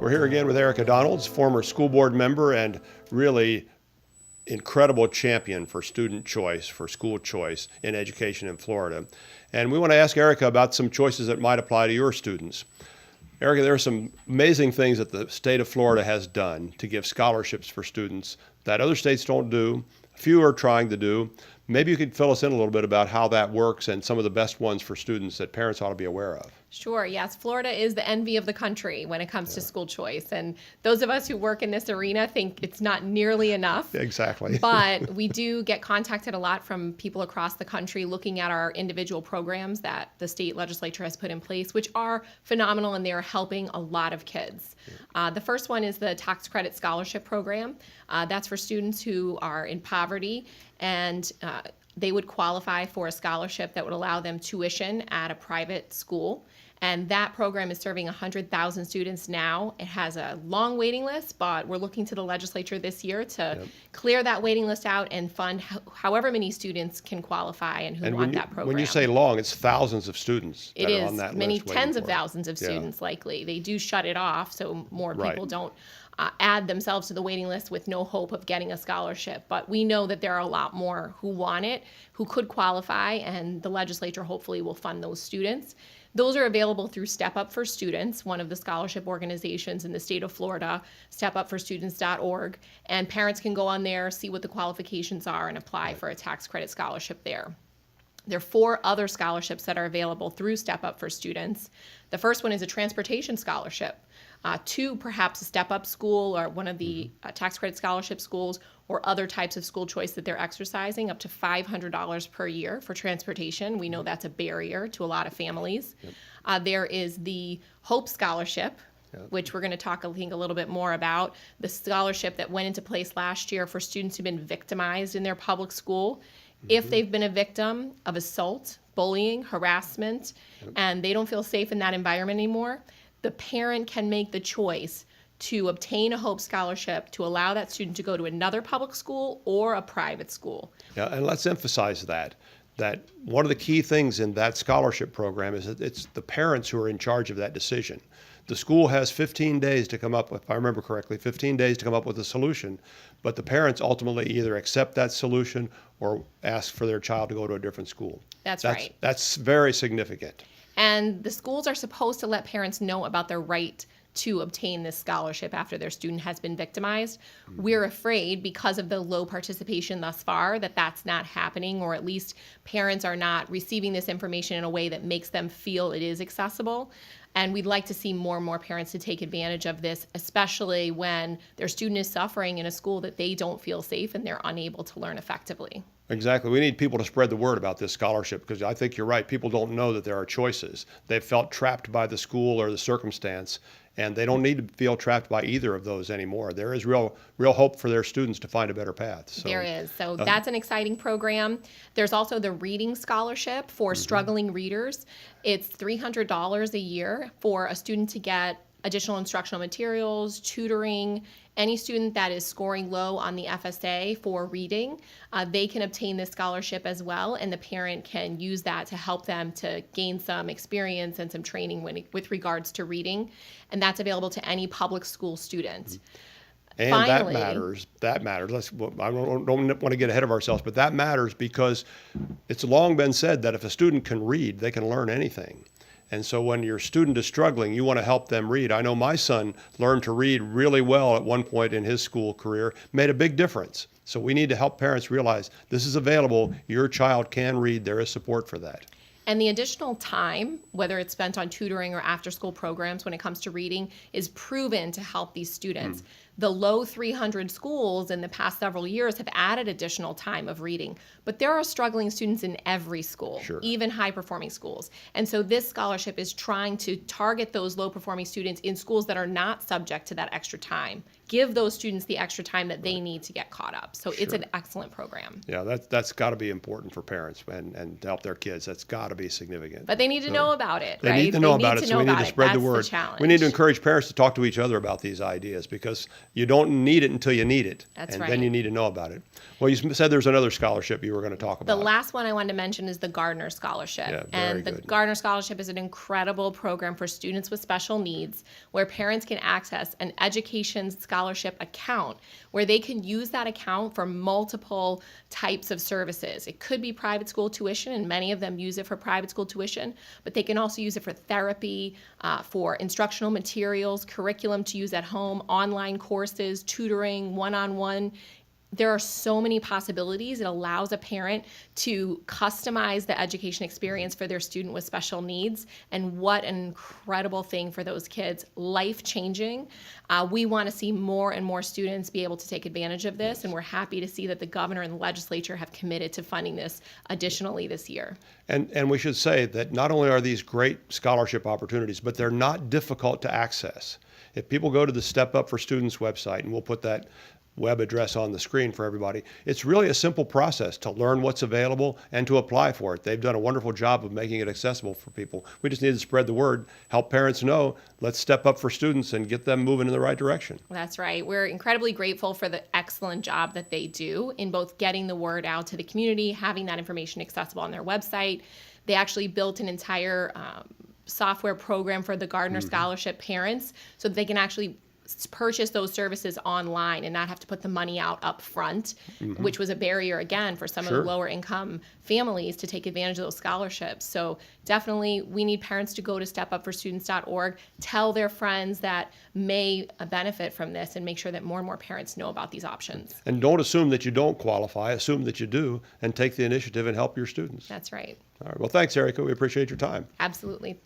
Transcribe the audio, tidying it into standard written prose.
We're here again with Erika Donalds, former school board member and really incredible champion for student choice, for school choice in education in Florida. And we want to ask Erika about some choices that might apply to your students. Erika, there are some amazing things that the state of Florida has done to give scholarships for students that other states don't do. A few are trying to do. Maybe you could fill us in a little bit about how that works and some of the best ones for students that parents ought to be aware of. Sure, yes. Florida is the envy of the country when it comes to school choice. And those of us who work in this arena think it's not nearly enough. Exactly. But we do get contacted a lot from people across the country looking at our individual programs that the state legislature has put in place, which are phenomenal and they are helping a lot of kids. The first one is the tax credit scholarship program. That's for students who are in poverty and they would qualify for a scholarship that would allow them tuition at a private school. And that program is serving 100,000 students now. It has a long waiting list, but we're looking to the legislature this year to clear that waiting list out and fund however many students can qualify and who want that program. When you say long, it's thousands of students that it are is on that many list. tens of thousands of students likely. They do shut it off so more people don't add themselves to the waiting list with no hope of getting a scholarship. But we know that there are a lot more who want it, who could qualify, and the legislature hopefully will fund those students. Those are available through Step Up for Students, one of the scholarship organizations in the state of Florida, stepupforstudents.org, and parents can go on there, see what the qualifications are, and apply for a tax credit scholarship there. There are 4 other scholarships that are available through Step Up for Students. The first one is a transportation scholarship to perhaps a Step Up school or one of the tax credit scholarship schools or other types of school choice that they're exercising, up to $500 per year for transportation. We know that's a barrier to a lot of families. There is the Hope Scholarship, which we're going to talk, I think, a little bit more about. The scholarship that went into place last year for students who've been victimized in their public school. If they've been a victim of assault, bullying, harassment, and they don't feel safe in that environment anymore, the parent can make the choice to obtain a Hope Scholarship to allow that student to go to another public school or a private school. Yeah, and let's emphasize that one of the key things in that scholarship program is that it's the parents who are in charge of that decision. The school has 15 days to come up, if I remember correctly, 15 days to come up with a solution, but the parents ultimately either accept that solution or ask for their child to go to a different school. That's right. That's very significant. And the schools are supposed to let parents know about their right to obtain this scholarship after their student has been victimized. We're afraid, because of the low participation thus far, that that's not happening, or at least parents are not receiving this information in a way that makes them feel it is accessible. And we'd like to see more and more parents to take advantage of this, especially when their student is suffering in a school that they don't feel safe and they're unable to learn effectively. Exactly. We need people to spread the word about this scholarship, because I think you're right. People don't know that there are choices. They've felt trapped by the school or the circumstance, and they don't need to feel trapped by either of those anymore. There is real hope for their students to find a better path. So, there is. So that's an exciting program. There's also the Reading Scholarship for struggling readers. It's $300 a year for a student to get additional instructional materials, tutoring. Any student that is scoring low on the FSA for reading, they can obtain this scholarship as well, and the parent can use that to help them to gain some experience and some training with regards to reading, and that's available to any public school student. And finally, that matters. I don't want to get ahead of ourselves, but that matters because it's long been said that if a student can read, they can learn anything. And so when your student is struggling, you want to help them read. I know my son learned to read really well at one point in his school career, made a big difference. So we need to help parents realize this is available. Your child can read. There is support for that. And the additional time, whether it's spent on tutoring or after-school programs when it comes to reading, is proven to help these students. The low 300 schools in the past several years have added additional time of reading, but there are struggling students in every school, even high-performing schools. And so this scholarship is trying to target those low-performing students in schools that are not subject to that extra time give those students the extra time that they need to get caught up. So it's an excellent program. Yeah, that's got to be important for parents and to help their kids. That's got to be significant. But they need to know about it, They right? need to know about it, so we need to spread the word. That's the challenge. We need to encourage parents to talk to each other about these ideas, because you don't need it until you need it. That's and right. then you need to know about it. Well, you said there's another scholarship you were going to talk The about. last one I wanted to mention is the Gardiner Scholarship. Yeah, very and the good. Gardiner Scholarship is an incredible program for students with special needs where parents can access an education scholarship account where they can use that account for multiple types of services. It could be private school tuition, and many of them use it for private school tuition, but they can also use it for therapy, for instructional materials, curriculum to use at home, online courses, tutoring, one-on-one. There are so many possibilities. It allows a parent to customize the education experience for their student with special needs. And what an incredible thing for those kids, life-changing. We want to see more and more students be able to take advantage of this, and we're happy to see that the governor and the legislature have committed to funding this additionally this year. And we should say that not only are these great scholarship opportunities, but they're not difficult to access. If people go to the Step Up for Students website, and we'll put that web address on the screen for everybody, it's really a simple process to learn what's available and to apply for it. They've done a wonderful job of making it accessible for people. We just need to spread the word, help parents know, let's step up for students and get them moving in the right direction. That's right. We're incredibly grateful for the excellent job that they do in both getting the word out to the community, having that information accessible on their website. They actually built an entire software program for the Gardiner Scholarship parents so that they can actually purchase those services online and not have to put the money out up front, which was a barrier again for some of the lower income families to take advantage of those scholarships. So definitely we need parents to go to stepupforstudents.org, tell their friends that may benefit from this, and make sure that more and more parents know about these options. And don't assume that you don't qualify, assume that you do, and take the initiative and help your students. That's right. All right. Well, thanks, Erika. We appreciate your time. Absolutely.